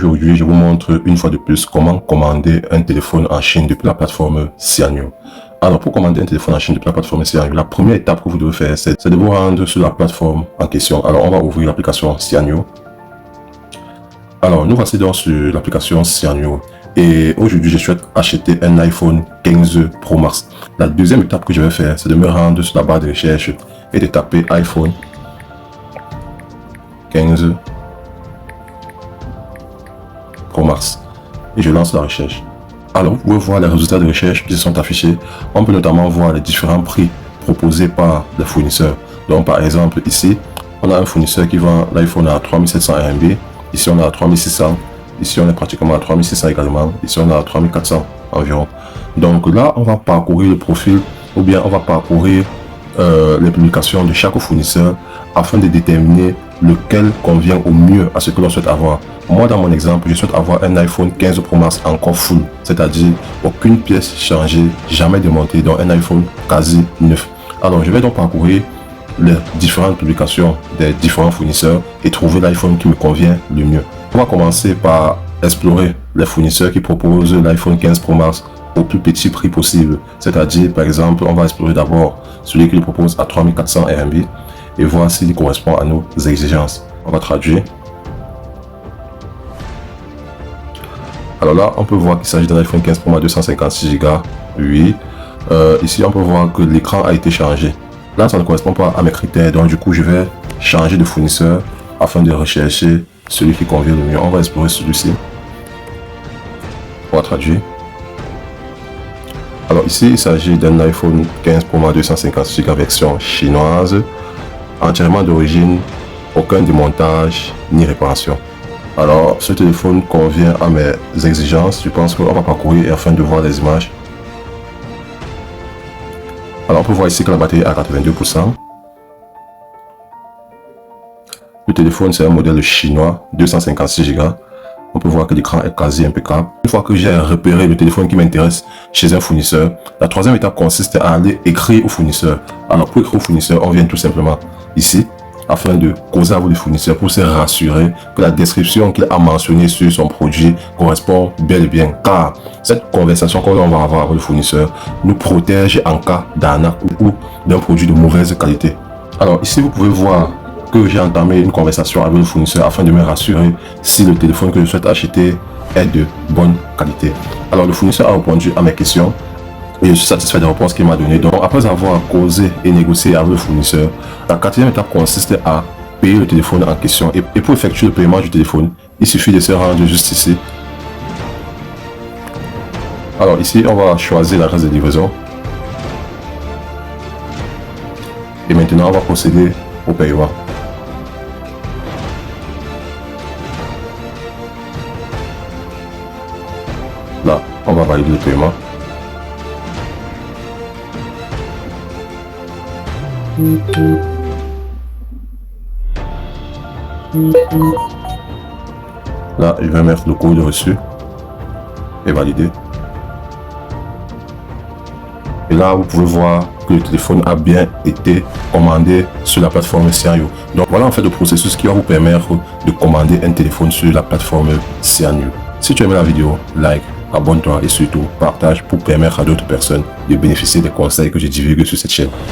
Aujourd'hui, je vous montre une fois de plus comment commander un téléphone en Chine depuis la plateforme Xianyu. Alors, pour commander un téléphone en Chine depuis la plateforme Xianyu, la première étape que vous devez faire, c'est de vous rendre sur la plateforme en question. Alors, on va ouvrir l'application Xianyu. Alors, nous voici donc sur l'application Xianyu. Et aujourd'hui, je souhaite acheter un iPhone 15 Pro Max. La deuxième étape que je vais faire, c'est de me rendre sur la barre de recherche et de taper iPhone 15 Pro Max. Et je lance la recherche. Alors, vous pouvez voir les résultats de recherche qui sont affichés. On peut notamment voir les différents prix proposés par les fournisseurs. Donc, par exemple, ici, on a un fournisseur qui vend l'iPhone à 3700 RMB. Ici, on a à 3600. Ici, on est pratiquement à 3600 également. Ici, on est à 3400 environ. Donc là, on va parcourir le profil ou bien on va parcourir les publications de chaque fournisseur afin de déterminer lequel convient au mieux à ce que l'on souhaite avoir. Moi, dans mon exemple, je souhaite avoir un iPhone 15 Pro Max encore full, c'est-à-dire aucune pièce changée, jamais démontée, donc un iPhone quasi neuf. Alors, je vais donc parcourir les différentes publications des différents fournisseurs et trouver l'iPhone qui me convient le mieux. On va commencer par explorer les fournisseurs qui proposent l'iPhone 15 Pro Max au plus petit prix possible. C'est-à-dire, par exemple, on va explorer d'abord celui qui le propose à 3400 RMB et voir s'il correspond à nos exigences. On va traduire. Alors là, on peut voir qu'il s'agit d'un iPhone 15 Pro Max 256 Go. Oui. Ici, on peut voir que l'écran a été changé. Là, ça ne correspond pas à mes critères. Donc, du coup, je vais changer de fournisseur afin de rechercher celui qui convient le mieux. On va explorer celui-ci. On va traduire. Alors ici, il s'agit d'un iPhone 15 Pro Max 256 Go version chinoise, entièrement d'origine, aucun démontage ni réparation. Alors, ce téléphone convient à mes exigences. Je pense qu'on va parcourir afin de voir les images. Alors, on peut voir ici que la batterie est à 82%. Le téléphone, c'est un modèle chinois, 256 Go. On peut voir que l'écran est quasi impeccable. Une fois que j'ai repéré le téléphone qui m'intéresse chez un fournisseur, la troisième étape consiste à aller écrire au fournisseur. Alors, pour écrire au fournisseur, on vient tout simplement ici, afin de causer avec le fournisseur pour se rassurer que la description qu'il a mentionnée sur son produit correspond bel et bien. Car cette conversation qu'on va avoir avec le fournisseur nous protège en cas d'arnaque ou d'un produit de mauvaise qualité. Alors, ici, vous pouvez voir que j'ai entamé une conversation avec le fournisseur afin de me rassurer si le téléphone que je souhaite acheter est de bonne qualité. Alors, le fournisseur a répondu à mes questions et je suis satisfait des réponses qu'il m'a données. Donc, après avoir causé et négocié avec le fournisseur, la quatrième étape consiste à payer le téléphone en question. Et pour effectuer le paiement du téléphone, il suffit de se rendre juste ici. Alors ici, on va choisir l'adresse de livraison. Et maintenant, on va procéder au paiement. Là, on va valider le paiement. Là, je vais mettre le code reçu et valider. Et là, vous pouvez voir que le téléphone a bien été commandé sur la plateforme Xianyu. Donc voilà en fait le processus qui va vous permettre de commander un téléphone sur la plateforme Xianyu. Si tu as aimé la vidéo, like, abonne-toi et surtout partage pour permettre à d'autres personnes de bénéficier des conseils que je divulgue sur cette chaîne.